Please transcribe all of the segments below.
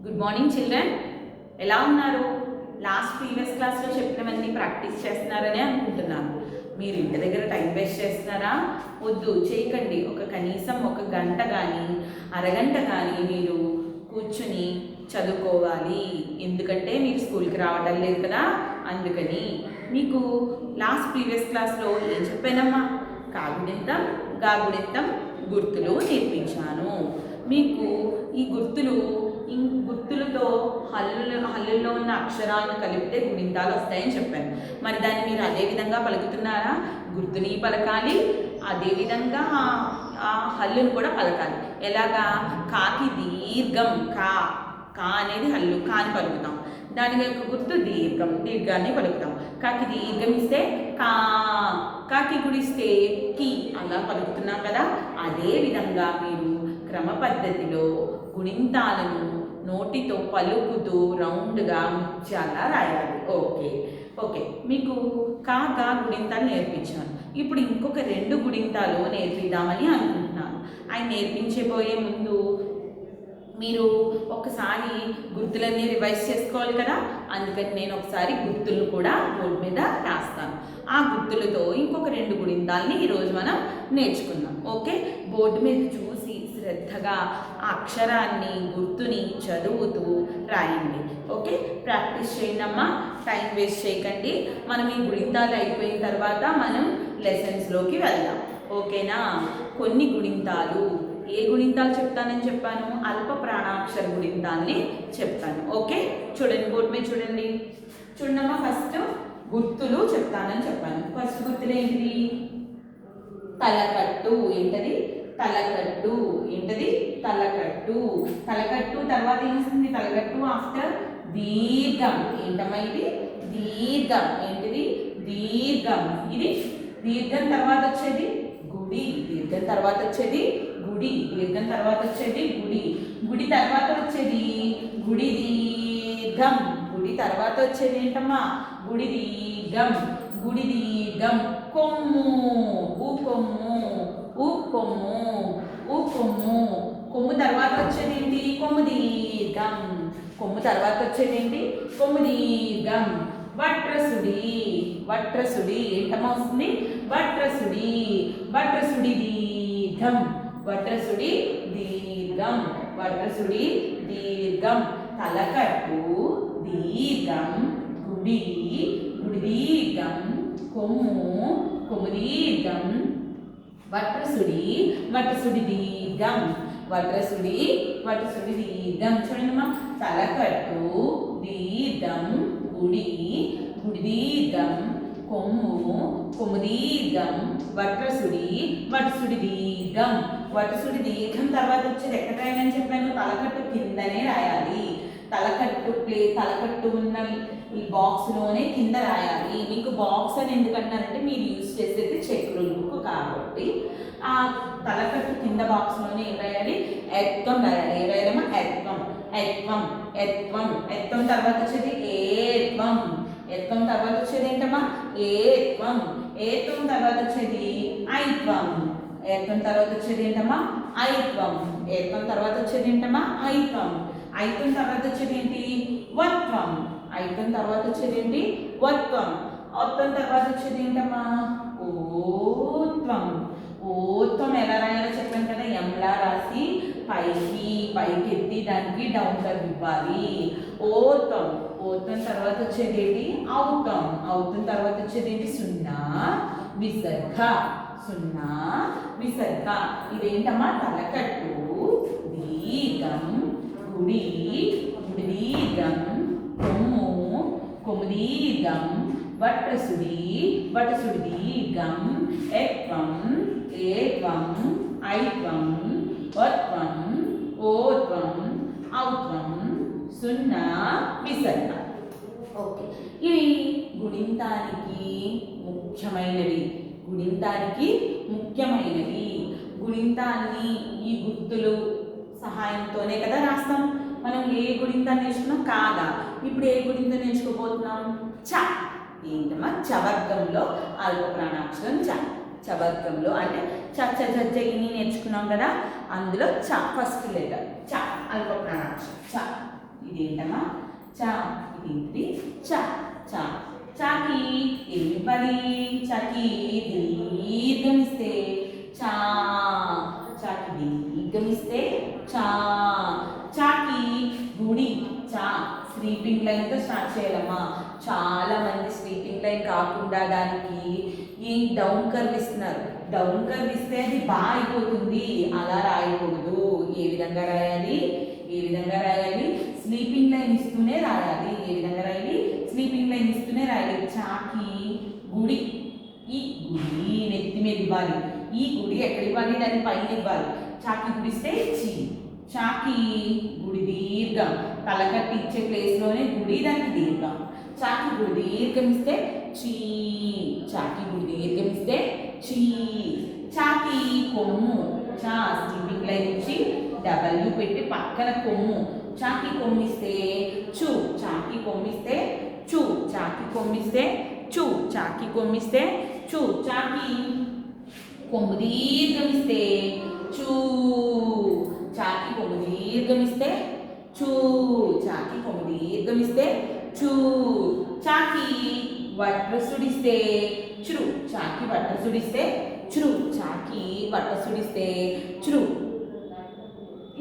Good morning children. ఎలా ఉన్నారు? Previous క్లాస్లో చెప్పినవన్నీ ప్రాక్టీస్ చేస్తున్నారనే అనుకుంటున్నాను. మీరు ఇంటి దగ్గర టైం వేస్ట్ చేస్తున్నారా? వద్దు, చేయకండి. కనీసం ఒక గంట కానీ అరగంట కానీ మీరు కూర్చుని చదువుకోవాలి. ఎందుకంటే మీరు స్కూల్కి రావడం లేదు కదా, అందుకని. మీకు ప్రీవియస్ క్లాస్లో ఏం చెప్పానమ్మా? కాగుడింతం, గాగుడింతం గుర్తులు నేర్పించాను. మీకు ఈ గుర్తులతో హల్లుల్లో ఉన్న అక్షరాలను కలిపితే గుణింతాలు వస్తాయని చెప్పాను. మరి దాన్ని మీరు అదే విధంగా పలుకుతున్నారా? గుర్తుని పలకాలి, అదేవిధంగా ఆ హల్లును కూడా పలకాలి. ఎలాగా? కాకి దీర్ఘం కా అనేది హల్లు, కాని పలుకుతాం. దాని యొక్క గుర్తు దీర్ఘాన్ని పలుకుతాం. కాకి దీర్ఘం ఇస్తే కా, కాకి గుడిస్తే కి, అలా పలుకుతున్నాం కదా. అదే విధంగా మీరు క్రమ పద్ధతిలో గుణింతాలను నోటితో పలుకుతూ రౌండ్గా ముత్యాలా రాయాలి. ఓకే, మీకు గా గుణింతాలు నేర్పించాను. ఇప్పుడు ఇంకొక 2 గుణింతాలు నేర్పిద్దామని అనుకుంటున్నాను. అవి నేర్పించబోయే ముందు మీరు ఒకసారి గుర్తులన్నీ రివైజ్ చేసుకోవాలి కదా. అందుకని నేను ఒకసారి గుర్తులు కూడా బోర్డు మీద రాస్తాను. ఆ గుర్తులతో ఇంకొక 2 గుణింతాలని ఈరోజు మనం నేర్చుకుందాం. ఓకే, బోర్డు మీద చూసి శ్రద్ధగా ఆ అక్షరాన్ని, గుర్తుని చదువుతూ రాయండి. ఓకే, ప్రాక్టీస్ చేయండి అమ్మా, టైం వేస్ట్ చేయకండి. మనం ఈ గుణింతాలు అయిపోయిన తర్వాత మనం లెసన్స్లోకి వెళ్దాం. ఓకేనా? కొన్ని గుణింతాలు, ఏ గుణింతాలు చెప్తానని చెప్పాను? అల్ప ప్రాణాక్షర గుణింతాన్ని చెప్తాను. ఓకే, చూడండి, బోర్డు మీద చూడండి. చూడమ్మా, ఫస్ట్ గుర్తులు చెప్తానని చెప్పాను. ఫస్ట్ గుర్తులు ఏంటిది? తలకట్టు. ఏంటది? తలకట్టు. ఏంటది? తలకట్టు. తలకట్టు తర్వాత ఏమొస్తుంది? తలకట్టు ఆఫ్టర్ దీర్ఘం. ఏంటమ్మా ఇది? దీర్ఘం. ఏంటిది? దీర్ఘం. ఇది దీర్ఘం తర్వాత వచ్చేది గుడి. దీర్ఘం తర్వాత వచ్చేది గుడి. దీర్ఘం తర్వాత వచ్చేది గుడి. గుడి తర్వాత వచ్చేది గుడి దీర్ఘం. గుడి తర్వాత వచ్చేది ఏంటమ్మా? గుడి దీర్ఘం. గుడి దీర్ఘం. కొమ్ము. కొమ్ము. కొమ్ము. కొమ్ము. కొమ్ము తర్వాత వచ్చేది ఏంటి? కొమ్ము దీర్ఘం. కొమ్ము తర్వాత వచ్చేది ఏంటి? కొమ్ము దీర్ఘం. వట్రసుడి. వట్రసుడి. ఏంటమ్మా వస్తుంది? వట్రసుడి. వట్రసుడి దీర్ఘం. వట్రసుడి దీర్ఘం. వట్రసుడి దీర్ఘం. తలకట్టు దీర్ఘం. గుడి. గుడి దీర్ఘం. కొమ్ము. కొమ్ము దీర్ఘం. వట్రసుడి. వట్రసుడి దీర్ఘం. వట్రసుడి. వట్రసుడి దీర్ఘం. చూడండిమ్మా, తలకట్టు దీర్ఘం. గుడి. గుడి దీర్ఘం. కొమ్ము. కొమ్ము దీర్ఘం. వట్రసుడి. వట్రసుడి దీర్ఘం. వట్రసుడి దీర్ఘం తర్వాత వచ్చేది ఎక్కడ రాయాలని చెప్పాను? తలకట్టు కిందనే రాయాలి. తలకట్టు ఉన్న ఈ బాక్స్లోనే కింద రాయాలి. మీకు బాక్స్ అని ఎందుకంటారంటే మీరు యూజ్ చేసేది చెక్ రూల్ బుక్ కాబట్టి ఆ తలకట్టు కింద బాక్స్లోనే ఏం రాయాలి? ఎత్వం రాయాలి. ఏ రాయాలమ్మా? ఎత్వం. ఎత్వం. ఎత్వం. ఎత్వం తర్వాత వచ్చేది ఏత్వం. ఎత్వం తర్వాత వచ్చేది ఏంటమ్మా? ఏత్వం. ఏత్వం తర్వాత వచ్చేది ఐత్వం. ఏత్వం తర్వాత వచ్చేది ఏంటమ్మా? ఐత్వం. ఏత్వం తర్వాత వచ్చేది ఏంటమ్మా? ఐత్వం. ఐత్వం తర్వాత వచ్చేది ఏంటి? వత్వం. ఐత్వం తర్వాత వచ్చేది ఏంటి? వత్వం. వత్వం తర్వాత వచ్చేది ఏంటమ్మా? ఓత్వం. ఓత్వం ఎలా రాయాలో చెప్పాను కదా, ఎంలా రాసి పైకి ఎత్తి దానికి డౌన్ కర్వ్ ఇవ్వాలి. ఓత్వం. ఓత్వం తర్వాత వచ్చేది ఏంటి? ఔత్వం. ఔత్వం తర్వాత వచ్చేది ఏంటి? సున్నా విసర్గ. సున్నా విసర్గ. ఇదేంటమ్మా? తలకట్టు దీర్ఘం. గుడి. గుడి దీర్ఘం. కొమ్ము. కొమ్ము దీర్ఘం. వట్రసుడి. వట్రసుడి దీర్ఘం. ఎత్వం. ఏత్వం. ఐత్వం. వత్వం. ఓత్వం. ఔత్వం. సున్నా విసర్గ. ఓకే, ఇవి గుణింతానికి ముఖ్యమైనవి. గుణింతాన్ని ఈ గుర్తులు సహాయంతోనే కదా రాస్తాం. మనం ఏ గుణింతాన్ని నేర్చుకున్నాం? కాగా. ఇప్పుడు ఏ గుణింతం నేర్చుకోబోతున్నాం? చ. ఏంటమ్మా? చవర్గంలో అల్ప ప్రాణాక్షరం చ. చవర్గంలో అంటే చ ఇని నేర్చుకున్నాం కదా, అందులో చ ఫస్ట్ లెటర్. చ అల్ప ప్రాణాక్షరం చ. ఇదేంటమ్మా చా, ఇది చా చా. చాకి ఏమి ఇవ్వాలి? చాకి దీర్ఘమిస్తే చా, చాకి దీర్ఘమిస్తే చా. చాకి గుడి చా స్లీపింగ్ లైన్తో స్టార్ట్ చేయాలమ్మా. చాలా మంది స్లీపింగ్ లైన్ కాకుండా దానికి ఈ డౌన్ కర్వ్ ఇస్తున్నారు. డౌన్ కర్వ్ ఇస్తే అది బాగా అయిపోతుంది, అలా రాయకూడదు. ఏ విధంగా రాయాలి? ఏ విధంగా రాయాలి? స్లీపింగ్ లైన్ ఇస్తూనే రాయాలి. ఏ విధంగా రాయాలి? స్లీపింగ్ లైన్ ఇస్తూనే రాయాలి. చాకి గుడి, ఈ గుడి నెత్తి మీద ఇవ్వాలి. ఈ గుడి ఎక్కడ ఇవ్వాలి? దాని పైన ఇవ్వాలి. చాకి గుడిస్తే చి. చాకి గుడి దీర్ఘం, తలకట్టి ఇచ్చే ప్లేస్లోనే గుడి, దానికి దీర్ఘం. చాకి గుడి దీర్ఘం ఇస్తే చీ. చాకి గుడి దీర్ఘం ఇస్తే చీ. చాకి కొమ్ము చా స్లీపింగ్ లైన్ ఇచ్చి డబ్ల్యూ పెట్టి పక్కన కొమ్ము. చాకి కొమ్మిస్తే చూ. చాకి కొమ్మిస్తే చూ. చాకి కొమ్మిస్తే చూ. చాకి కొమ్మిస్తే చూ. చాకి కొమ్ము దీర్ఘమిస్తే చూ. చాకి కొమ్ము దీర్ఘమిస్తే చూ. చాకి కొమ్ము దీర్ఘమిస్తే చూ. చాకి వట్రసుడిస్తే చురు. చాకి వట్రసుడిస్తే చురు. చాకి వట్రసుడిస్తే చురు.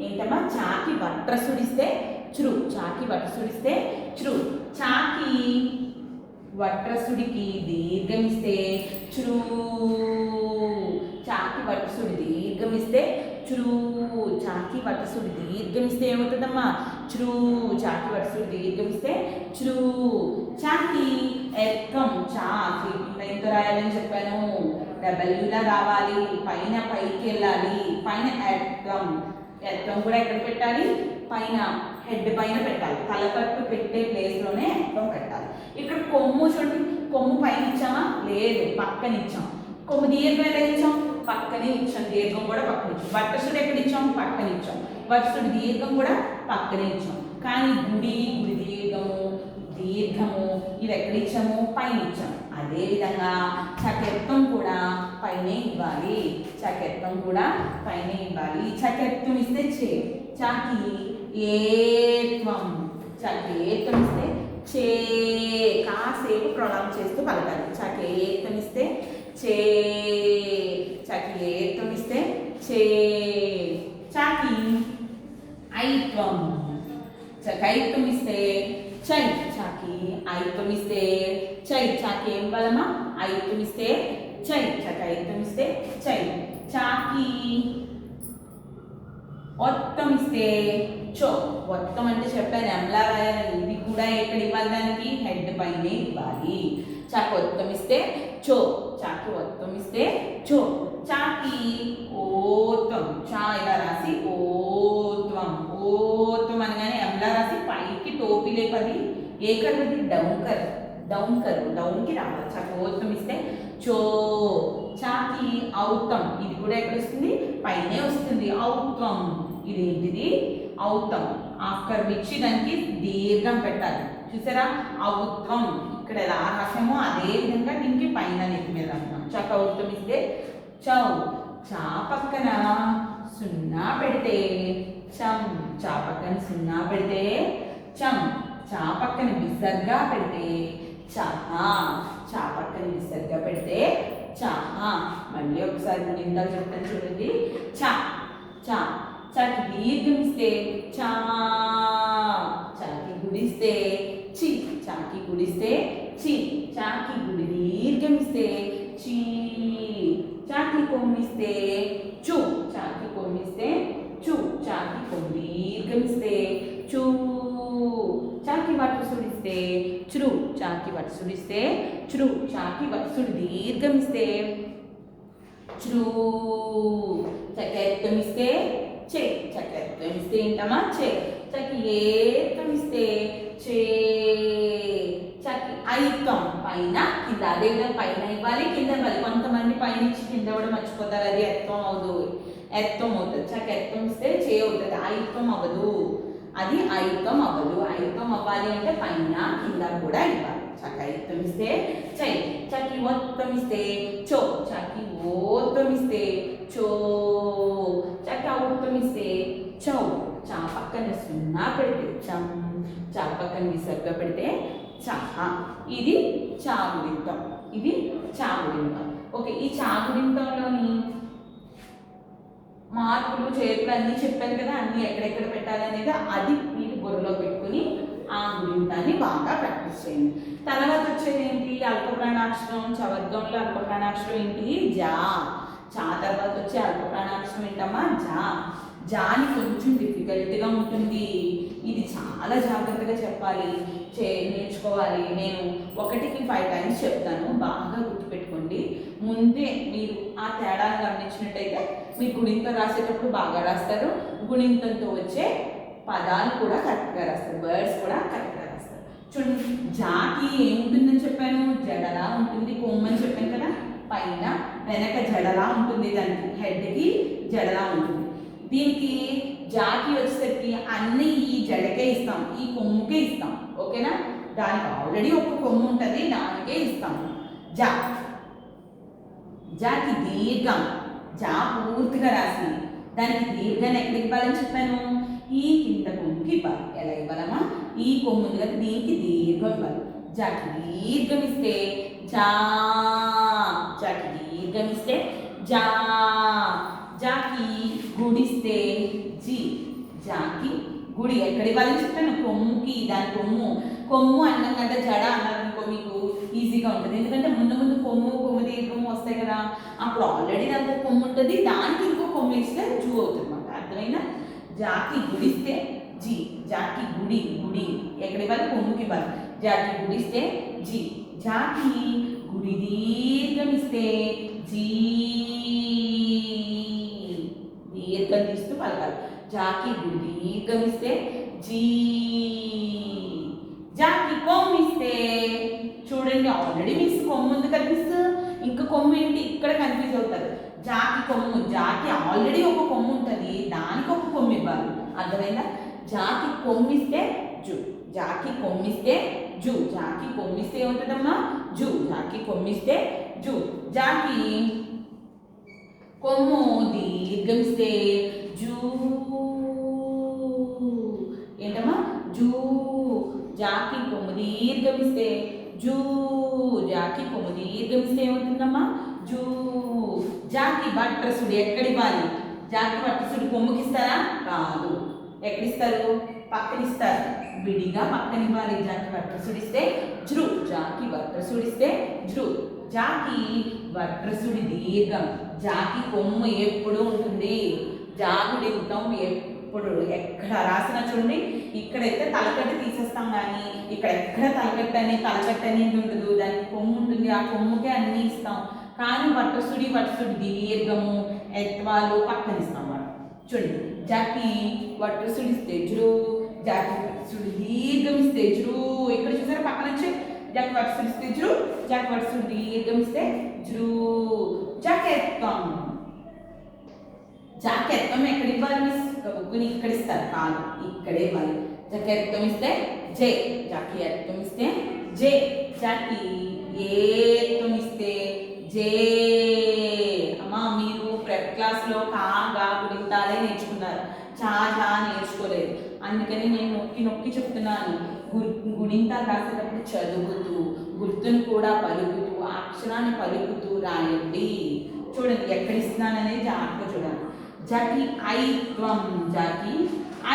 ఏంటమ్మా? చాకి వట్రసుడిస్తే చురు. చాకి వట్రసుడిస్తే చురు. చాకి వట్రసుడికి దీర్ఘమిస్తే చురు. చాకి వట్రసుడి దీర్ఘమిస్తే చురు. చాకి వట్రసుడి దీర్ఘమిస్తే ఏమవుతుందమ్మా? చురు. చాకి వట్రసుడి దీర్ఘమిస్తే చురు. చాకి ఎక్కం చా స్లీపింగ్ లైన్తో రాయాలని చెప్పాను. డబ్ల్యూలా రావాలి, పైన పైకి వెళ్ళాలి. పైన ఎక్కం, ఎక్కం కూడా ఎక్కడ పెట్టాలి? పైన హెడ్ పైన పెట్టాలి. తలకట్టు పెట్టే ప్లేస్లోనే ఎక్కం పెట్టాలి. ఇక్కడ కొమ్ము చూడండి, కొమ్ము పైన ఇచ్చామా? లేదు, పక్కన ఇచ్చాం. కొమ్ము దీర్ఘం ఎలా ఇచ్చాం? పక్కనే ఇచ్చాం. దీర్ఘం కూడా పక్కన ఇచ్చాం. వట్రసుడు ఎక్కడ ఇచ్చాం? పక్కన ఇచ్చాం. వట్రసుడు దీర్ఘం కూడా పక్కనే ఇచ్చాం. కానీ గుడి, గుడి దీర్ఘము ఇవి ఎక్కడ ఇచ్చాము? పైన ఇచ్చాము. అదేవిధంగా చకెత్తం కూడా పైనే ఇవ్వాలి. చకెత్తం కూడా పైనే ఇవ్వాలి. చకెత్తం ఇస్తే చే. చాకి ఏత్వం. చాకి ఏత్వం ఇస్తే చే. కాసేపు ప్రొనౌన్స్ చేస్తూ పలకాలి. చాకి ఏత్వం ఇస్తే చే. చాకి ఏత్వం ఇస్తే చే. చాకి ఐత్వం. చకైత్వం ఇస్తే చై. చాకి ఐత్వం ఇస్తే చై. చాకి ఏం బలమా? ఐత్వం ఇస్తే చై. చాకి ఐత్వం ఇస్తే చై. చాకి ఒత్తం ఇస్తే చో. ఒత్తం అంటే చెప్పాను ఎంలా రాయాలని. ఇది కూడా ఎక్కడ ఇవ్వాలి? దానికి హెడ్ పైనే ఇవ్వాలి. చాకి ఒత్తం ఇస్తే చో. చాకి ఒత్తం ఇస్తే చో. చాకి ఓత్వం చా ఇలా రాసి ఓత్వం. ఓత్వం అనగానే ఎంలా రాసి పైకి టోపీ లేపది. ఏ కర్వ్ అది? Down curve. డౌన్ కర్వ్, డౌన్కి రావాలి. చాకి ఓత్వం ఇస్తే చో. చాకి ఔత్తం, ఇది కూడా ఎక్కడ వస్తుంది? పైనే వస్తుంది. ఔత్వం ఇదేంటిది? ఔత్తం. హాఫ్ కర్వ్ ఇచ్చి దానికి దీర్ఘం పెట్టాలి. చూసారా? ఔత్వం ఇక్కడ ఎలా రాసామో అదే విధంగా దీనికి పైన నెత్తి మీద రాస్తాం. చాకి ఔత్తం ఇస్తే చౌ. చా పక్కన సున్నా పెడితే చం. చా పక్కన సున్నా పెడితే చం. చా పక్కన విసర్గా పెడితే చహా. చా పక్కన విసర్గా పెడితే చహా. మళ్ళీ ఒకసారి నిందాలు చెప్తాను చూడండి. చా చా. చాకి దీర్ఘం ఇస్తే చా. చాకి గుడిస్తే చి. చాకి గుడిస్తే చి. చాకి గుడి దీర్ఘం ఇస్తే చీ. చాకి కొమ్మిస్తే చూ. చాకి కొమ్మిస్తే చూ. చాకి కొమ్మి దీర్ఘమిస్తే చూ. చాకి వట్రసుడిస్తే చురు. చాకి వట్రసుడిస్తే చురు. చాకి వట్రసుడి దీర్ఘమిస్తే చురు. చకెత్తం ఇస్తే చే. చకెత్తం ఇస్తే ఏంటమ్మా? చే. చాకి ఏత్తం ఇస్తే చే. చాకి ఐత్వం పైన కింద. అదేవిధంగా పైన ఇవ్వాలి, కింద ఇవ్వాలి. కొంతమంది పైన ఇచ్చి కింద కూడా మర్చిపోతారు. అది ఎత్వం అవ్వదు, ఎత్వం అవుతుంది. చాకి ఎత్తం ఇస్తే చే అవుతుంది. ఐత్వం అవ్వదు, అది ఐత్వం అవ్వదు. ఐత్వం అవ్వాలి అంటే పైన కింద కూడా ఇవ్వాలి. చాకి ఐత్వం ఇస్తే చై. చాకి ఓత్తం ఇస్తే చో. చాకి ఓత్తం ఇస్తే చో. చాకి ఔత్తం ఇస్తే చౌ. చా పక్కన సున్నా పెడితే చం, చా పక్కన విసర్గ పెడితే చహ. ఇది చాగుడింతం, ఇది చాగుడింతం. ఓకే, ఈ చాగుడింతంలోని మార్పులు చేర్పులు అన్నీ చెప్పాను కదా, అన్నీ ఎక్కడెక్కడ పెట్టాలి అనేది అది మీరు బుర్రలో పెట్టుకుని ఆ గుడింతాన్ని బాగా ప్రాక్టీస్ చేయండి. తర్వాత వచ్చేది ఏంటి? అల్పప్రాణాక్షరం. చవర్గంలో అల్పప్రాణాక్షరం ఏంటి? జా. చా తర్వాత వచ్చే అల్పప్రాణాక్షరం ఏంటమ్మా? జా. జాని కొంచెం డిఫికల్ట్గా ఉంటుంది, ఇది చాలా జాగ్రత్తగా చెప్పాలి, నేర్చుకోవాలి. నేను 1కి 5 టైమ్స్ చెప్తాను, బాగా గుర్తుపెట్టుకోండి. ముందే మీరు ఆ తేడాను గమనించినట్టయితే మీరు గుణింతం రాసేటప్పుడు బాగా రాస్తారు, గుణింతంతో వచ్చే పదాలు కూడా కరెక్ట్గా రాస్తారు, వర్డ్స్ కూడా కరెక్ట్గా రాస్తారు. చూడండి, జాకి ఏముంటుందని చెప్పాను? జడలా ఉంటుంది, కొమ్మని చెప్పాను కదా, పైన వెనక జడలా ఉంటుంది, దానికి హెడ్కి జడలా ఉంటుంది. దీనికి జాకి వచ్చేసరికి అన్నీ ఈ జడకే ఇస్తాం, ఈ కొమ్ముకే ఇస్తాం. ఓకేనా? దానికి ఆల్రెడీ ఒక కొమ్ము ఉంటుంది, దానికే ఇస్తాం. జా. జాకి దీర్ఘం, జా పూర్తిగా రాసి దానికి దీర్ఘాన్ని ఎక్కడికి ఇవ్వాలని చెప్పాను? ఈ కింద కొమ్ముకి ఇవ్వాలి. ఎలా ఇవ్వాలమ్మా? ఈ కొమ్ము ఉంది కదా, దీనికి దీర్ఘం ఇవ్వాలి. జాకి దీర్ఘం ఇస్తే జా, జాకి దీర్ఘం ఇస్తే జా. జాకి గుడిస్తే జీ, జాకి గుడి ఎక్కడ ఇవ్వాలని చెప్పాను? కొమ్ముకి. దాని కొమ్ము, కొమ్ము అన్నం కంటే జడ అన్నారనుకో మీకు ఈజీగా ఉంటుంది, ఎందుకంటే ముందు ముందు కొమ్ము దీర్ఘము వస్తాయి కదా, అప్పుడు ఆల్రెడీ దానికి ఒక కొమ్ము ఉంటుంది, దానికి ఇంకో కొమ్ము ఇస్తే జూ అవుతుంది అన్నమాట. అర్థమైనా? జాకి గుడిస్తే జీ, జాకి గుడి, గుడి ఎక్కడ ఇవ్వాలి? కొమ్ముకి ఇవ్వాలి. Jackie గుడిస్తే G. జాకి గుడి దీర్ఘం ఇస్తే జీ, దీర్ఘం తీస్తూ పలకాలి. జాకి గుడి దీర్ఘం ఇస్తే జీ. జాకి కొమ్ము ఇస్తే చూడండి, ఆల్రెడీ మీకు కొమ్ము ఉంది కనిపిస్తూ, ఇంకా కొమ్ము ఏంటి ఇక్కడ కన్ఫ్యూజ్ అవుతారు. జాకి కొమ్ము, జాకి ఆల్రెడీ ఒక కొమ్ము ఉంటుంది, దానికి ఒక కొమ్ము ఇవ్వాలి. అర్థమైందా? జాకి కొమ్మిస్తే జు, జాకి కొమ్మిస్తే జు. జాకి కొమ్మిస్తే ఏమవుతుందమ్మా? జు. జాకి కొమ్మిస్తే జు. జాకి కొమ్ము దీర్ఘమిస్తే జూ. ఏంటమ్మా? జూ. జాకి కొమ్ము దీర్ఘమిస్తే జూ. జాకి కొమ్ము దీర్ఘమిస్తే ఏమవుతుందమ్మా? జూ. జాకి బట్రసుడు ఎక్కడివ్వాలి? జాకి బట్రసుడు కొమ్ముకి ఇస్తారా? కాదు. ఎక్కడిస్తారు? పక్కనిస్తారు, విడిగా పక్కనివ్వాలి. జాకి బట్రసుడిస్తే జృ. జాకి బట్రసుడిస్తే జృ. జాకి వట్రసుడి దీర్ఘం. జాకి కొమ్ము ఎప్పుడు ఉంటుంది, జాగుడింతం ఎప్పుడు ఎక్కడ రాసినా చూడండి, ఇక్కడైతే తలకట్టు తీసేస్తాం, కానీ ఇక్కడ ఎక్కడ తలకట్టు అనేది ఉండదు, దానికి కొమ్ము ఉంటుంది, ఆ కొమ్ముకే అన్నీ ఇస్తాం. కానీ వట్రసుడి దీర్ఘము ఎత్వాలు పక్కనిస్తాం మనం. చూడండి, జాకి వట్రసుడిస్తే జృ, జాకి వట్రసుడి దీర్ఘం ఇస్తే జృ. ఇక్కడ చూసారా పక్కన వచ్చి జాకి వట్రసుడిస్తే జృ, జాకి వట్రసుడి దీర్ఘం ఇస్తే జృ. జాకెత్వం. జాకెత్వం ఎక్కడ ఇవ్వాలి మిస్? బుక్కుని ఇక్కడ ఇస్తారు, కాదు ఇక్కడే ఇవ్వాలి. జాకెత్వం ఇస్తే జే. జాకి ఎత్వం ఇస్తే జే. జాకి ఏత్వం ఇస్తే జే. అమ్మా, మీరు ప్రెప్ క్లాస్లో కా గా గుడింతాలే నేర్చుకున్నారు, చా చా నేర్చుకోలేదు. అందుకని నేను నొక్కి నొక్కి చెప్తున్నాను. గుణింతాలు రాసేటప్పుడు చదువుతూ, గుర్తును కూడా పలుకుతూ, అక్షరాన్ని పలుకుతూ రాయండి. చూడండి ఎక్కడ ఇస్తున్నాననేది జాగ్రత్తగా చూడాలి. జాకి ఐత్వం. జాకి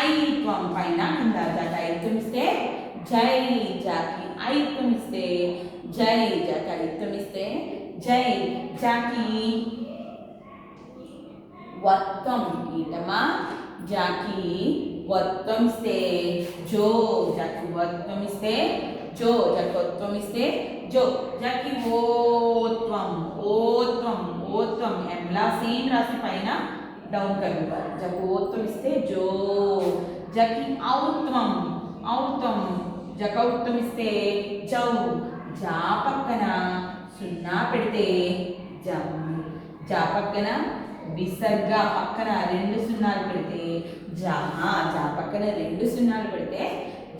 ఐత్వం పైన కింద. జాకి ఐత్వం ఇస్తే జై. జాకి ఐత్వం ఇస్తే జై. జాకి ఐత్వం ఇస్తే జై. జాకి వత్వం ఏంటమ్మా? జాకి వత్వం ఇస్తే జో. జాకి వత్వం ఇస్తే జో. జాకి వత్వం ఇస్తే జో. జాకి ఓత్వం. ఓత్వం. ఓత్వం ఎంలా సేమ్ రాసి పైన డౌన్ కలుగుతారు. జాకి ఓత్వం ఇస్తే జో. జాకి ఔత్వం. ఔత్వం. జాకి ఔత్వం ఇస్తే జౌ. జా పక్కన సున్నా పెడితే జం. జా పక్కన విసర్గ పక్కన 2 సున్నాలు పెడితే జహా. జా పక్కన 2 సున్నాలు పెడితే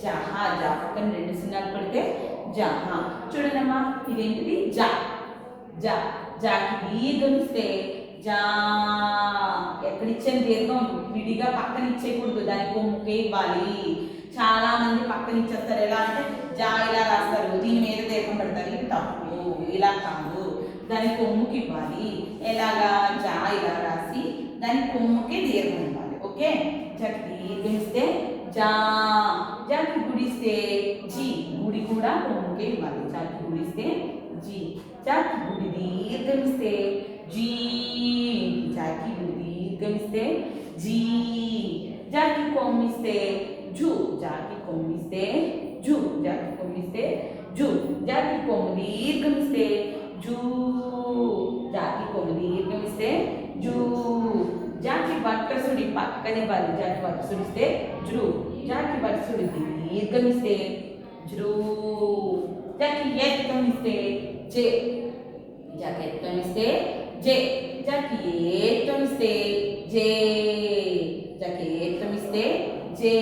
జహా. జా పక్కన 2 సున్నాలు పెడితే జహా. చూడండి అమ్మా, ఇదేంటిది? జా. జా. జాకి దీర్ఘమిస్తే జా. ఎక్కడిచ్చాను దీర్ఘం విడిగా పక్కన ఇచ్చేయకూడదు, దాని కొమ్ముకే ఇవ్వాలి. చాలా మంది పక్కన ఇచ్చేస్తారు. ఎలా అంటే జా ఇలా రాస్తారు, దీని మీద దీర్ఘం పెడతారు. ఇది తప్పు, ఇలా కాదు, దాని కొమ్ముకి ఇవ్వాలి. ఎలాగా జా ఇలా రాసి దాని కొమ్ముకే దీర్ఘం ఇవ్వాలి. ఓకే, జకి దీర్ఘం ఇస్తే జా, జాకి గుడిస్తే జీ, గుడి కూడా కొమ్ముకే ఇవ్వాలి. జాకి గుడిస్తే జీ, జాకి గుడి దీర్ఘం ఇస్తే జీ, జాకి గుడి దీర్ఘం ఇస్తే జీ, జాకి కొమ్మిస్తే జూ, జాకి కొమ్మిస్తే జూ, జాకి కొమ్మిస్తే జూ, జాకి కొమ్ము దీర్ఘం ఇస్తే జూ, జాకి కొమ్ము దీర్ఘం ఇస్తే జూ, జాకి వక్రసుడి పక్కని బలి, జాకి వక్రసుడిస్తే జృ, జాకి వక్రసుడి దీర్ఘం ఇస్తే జృ, జాకి ఎత్తం ఇస్తే జే, జాకి ఎత్తం ఇస్తే జే, జాకి ఏత్తం ఇస్తే జే, జాకి ఏత్తం ఇస్తే జే,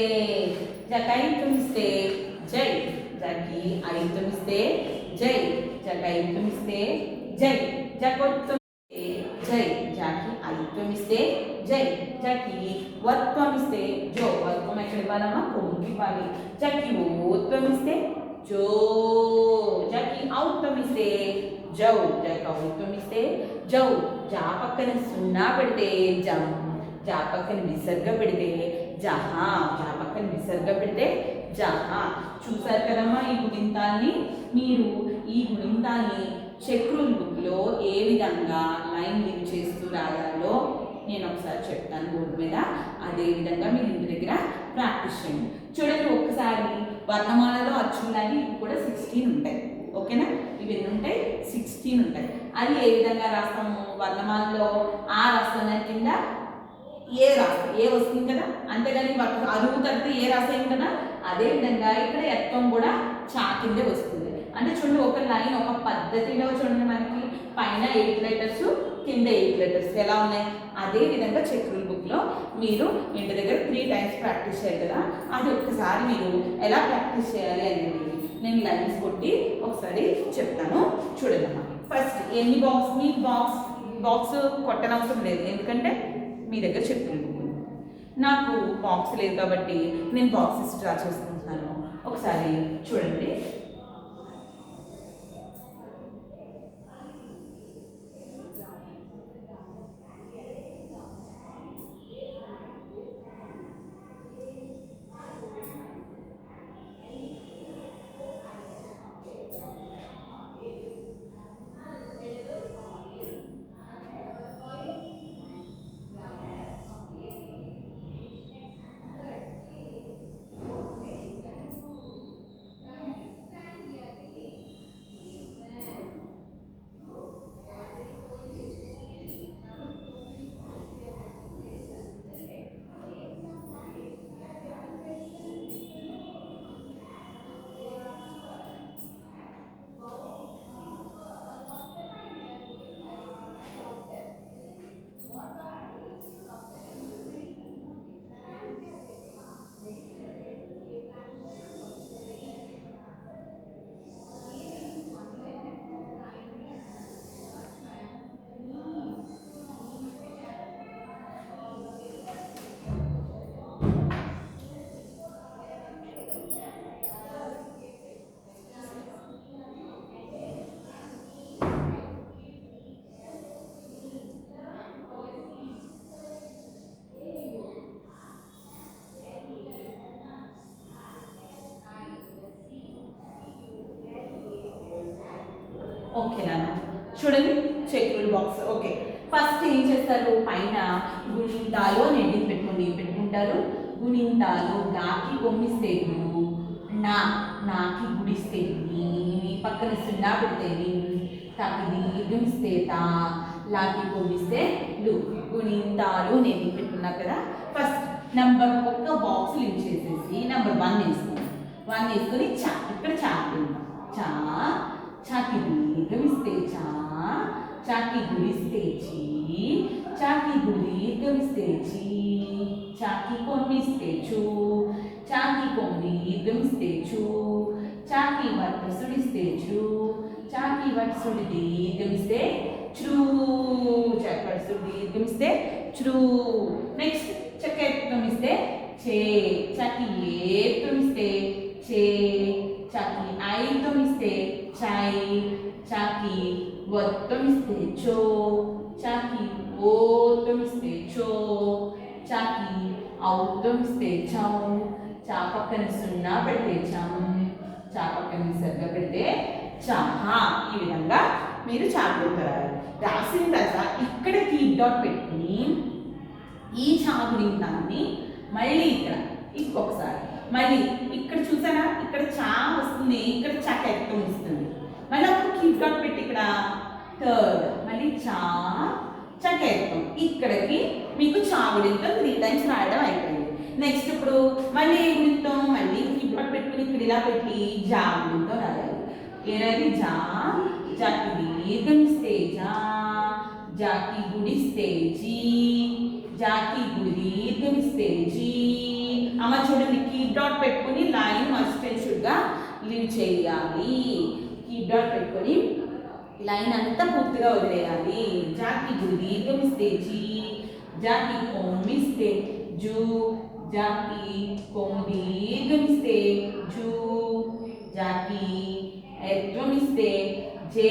జాకి ఐత్తం ఇస్తే జై, జాకి ఐత్తం ఇస్తే జై, జాకి ఐత్తం ఇస్తే జై, జాకొత్తం జై, జాకి ఐత్వం ఇస్తే జై, జాకి వత్వం ఇస్తే జో, వత్వం ఎక్కడ ఇవ్వాలమ్మా కొమ్ముకి ఇవ్వాలి. జాకి ఓత్వం ఇస్తే జో, జాకి ఔత్వం ఇస్తే జౌ, జాకి ఔత్వం ఇస్తే జౌ, జా పక్కన సున్నా పెడితే జం, జా పక్కన విసర్గ పెడితే జహా, జా పక్కన విసర్గ పెడితే జహా. చూసారు కదమ్మా ఈ గుణింతాన్ని. మీరు ఈ గుణింతాన్ని చక్రుల బుక్లో ఏ విధంగా లైన్ లింక్ చేస్తూ రాయాలో నేను ఒకసారి చెప్తాను బోర్డు మీద. అదే విధంగా మీరు ఇంటి దగ్గర ప్రాక్టీస్ చేయండి. చూడండి ఒక్కసారి వర్ణమాలలో అచ్చులాగి ఇవి కూడా 16 ఉంటాయి. ఓకేనా, ఇవి ఎన్ని ఉంటాయి? 16 ఉంటాయి. అది ఏ విధంగా రాస్తాము? వర్ణమాలలో ఆ రాస్తాం, దాని కింద ఏ రాస్తాం, ఏ వస్తుంది కదా, అంతేగాని అరువు తగ్గితే ఏ రాసేయం కదా. అదేవిధంగా ఇక్కడ ఎత్వం కూడా చా కిందే వస్తుంది. అంటే చూడండి ఒక లైన్ ఒక పద్ధతిలో చూడండి, మనకి పైన 8 లెటర్స్ కింద 8 లెటర్స్ ఎలా ఉన్నాయి. అదే విధంగా చక్రుల బుక్లో మీరు ఇంటి దగ్గర 3 టైమ్స్ ప్రాక్టీస్ చేయాలి కదా. అది ఒక్కసారి మీరు ఎలా ప్రాక్టీస్ చేయాలి అనేది నేను లైన్స్ కొట్టి ఒకసారి చెప్తాను చూడండి అమ్మా. ఫస్ట్ ఎన్ని బాక్స్, మీ బాక్స్ కొట్టనవసరం లేదు, ఎందుకంటే మీ దగ్గర చక్రుల బుక్ ఉంది. నాకు బాక్స్ లేదు కాబట్టి నేను బాక్సెస్ డ్రా చేసుకుంటున్నాను. ఒకసారి చూడండి. ఓకేనా, చూడండి చక్రుల బాక్స్. ఓకే, ఫస్ట్ ఏం చేస్తారు? పైన గుణింతాలు అని ఎండింగ్ పెట్టుకుంటారు. గుణింతాలు నాకి కొమ్మిస్తే గురు, నాకి గుడిస్తే నీ, పక్కన సున్నా పెడితే నీ, తాకి దీర్ఘమిస్తే తా, లాకి కొమ్మిస్తే లు. గుణింతాలు అని ఎండింగ్ పెట్టుకున్నారు కదా. ఫస్ట్ నెంబర్ ఒక్క బాక్స్ లింక్ చేసేసి నెంబర్ 1 వేసుకోండి. 1 వేసుకొని చా, ఇక్కడ చా చా, చాకి దీర్ఘమిస్తే చా, చాకి గుడిస్తే చీ, చాకి గుడి దీర్ఘమిస్తే చీ, చాకి కొమ్మిస్తే చూ, చాకి కొమ్మి దీర్ఘమిస్తే చూ, చాకి వట్సుడిస్తే చూ, చాకి వట్సుడి దీర్ఘమిస్తే చ్రూ. చక్కటి దీర్ఘం ఇస్తే చ్రూ. నెక్స్ట్ చక్కెత్తం ఇస్తే చే. చకి ఏత్తం ఇస్తే చే. చకి ఐత్తం ఇస్తే చై. చకి ఒత్తం ఇస్తే చో. చకి ఓత్తం ఇస్తే చో. చకి ఔత్తం ఇస్తే చౌ. చా పక్కన సున్నా పెడితే చం. చా పక్కన సర్గ పెడితే చహా. ఈ విధంగా మీరు చాపుతారు. రాసిన తర్వాత ఇక్కడ కీప్ డాట్ పెట్టుకుని ఈ చాగుడింతాన్ని మళ్ళీ ఇక్కడ ఇంకొకసారి మళ్ళీ ఇక్కడ చూసారా, ఇక్కడ చా వస్తుంది, ఇక్కడ చకెత్తం వస్తుంది. మళ్ళీ అప్పుడు కీప్ డాట్ పెట్టి ఇక్కడ థర్డ్ మళ్ళీ చా చకెత్తం. ఇక్కడికి మీకు చాగుడింతం 3 టైమ్స్ రాయడం అయిపోయింది. నెక్స్ట్ ఇప్పుడు మళ్ళీ ఏ గుణితం, మళ్ళీ కీప్ డాట్ పెట్టుకుని ఇక్కడ ఇలా పెట్టి జా గుణితం రాయాలి. ఏదైతే జా. జాకి దీర్ఘం ఇస్తే జా. Jackie గుడిస్తే G. జాకి గుడి దీర్ఘం ఇస్తే జీ. అమ్మ చూడండి, కీప్ డాట్ పెట్టుకుని లైన్ మస్ట్ అండ్ షుడ్గా లీవ్ చేయాలి. కీప్ డాట్ పెట్టుకొని లైన్ అంతా పూర్తిగా వదిలేయాలి. జాకి గుడి దీర్ఘం ఇస్తే జీ. జాకి కొమ్మిస్తే జూ. జాకి కొమ్ము దీర్ఘం ఇస్తే జూ. జాకి ఎత్వం ఇస్తే జే.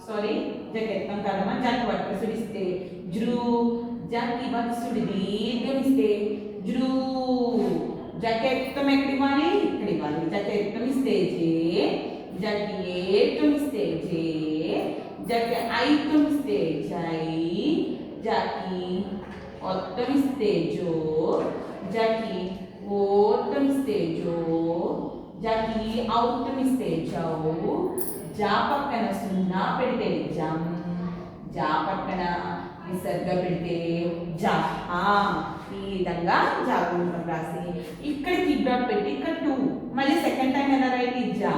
సారీ జకెత్తం కాదమ్మా. జాకి వట్కసుడు ఇస్తే జ్రూ. జాకి వత్సుడు దీర్ఘం ఇస్తే జ్రూ. జకెత్తం ఎక్కడ ఇవ్వాలి, ఇక్కడ ఇవ్వాలి. జకెత్తం ఇస్తే జే. జకి ఏత్వం ఇస్తే జే. జకి ఐత్వం ఇస్తే జై. జాకి ఒత్తం ఇస్తే జో. జాకి ఓత్తం ఇస్తే జో. జాకి ఔత్తం ఇస్తే జౌ. జా పక్కన సున్నా పెడితే జం. జా పక్కన విసర్గ పెడితే జహా. ఈ విధంగా జాగుంటాం రాసి ఇక్కడ కీప్ డాట్ పెట్టి ఇక్కడ 2 మళ్ళీ సెకండ్ టైం ఎలా రాయాలి, జా.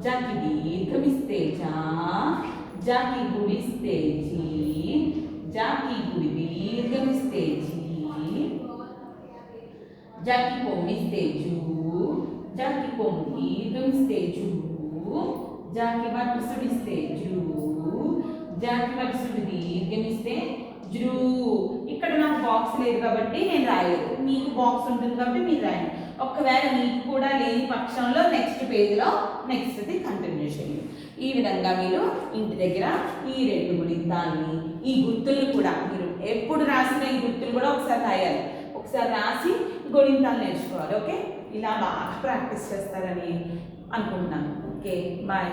జాకి దీర్ఘం ఇస్తే జా. Jackie గుడిస్తే G. జాకి గుడి దీర్ఘం ఇస్తే జీ. జాకి కొమ్మిస్తే జూ. జాకి కొమ్ము దీర్ఘం ఇస్తే జూ. జాకి వట్సుడు ఇస్తే జ్రూ. జాకి వట్సుడు దీర్ఘం ఇస్తే జ్రూ. ఇక్కడ నాకు బాక్స్ లేదు కాబట్టి నేను రాయలేదు. మీకు బాక్స్ ఉంటుంది కాబట్టి మీరు రాయండి. ఒకవేళ మీకు కూడా లేని పక్షంలో నెక్స్ట్ పేజ్లో నెక్స్ట్ది కంటిన్యూ చేయండి. ఈ విధంగా మీరు ఇంటి దగ్గర ఈ 2 గుణితాన్ని, ఈ గుర్తులను కూడా మీరు ఎప్పుడు రాసిన ఈ గుర్తులు కూడా ఒకసారి రాయాలి. ఒకసారి రాసి గుణితాలు నేర్చుకోవాలి. ఓకే, ఇలా బాగా ప్రాక్టీస్ చేస్తారని అనుకుంటున్నాను. Okay, bye.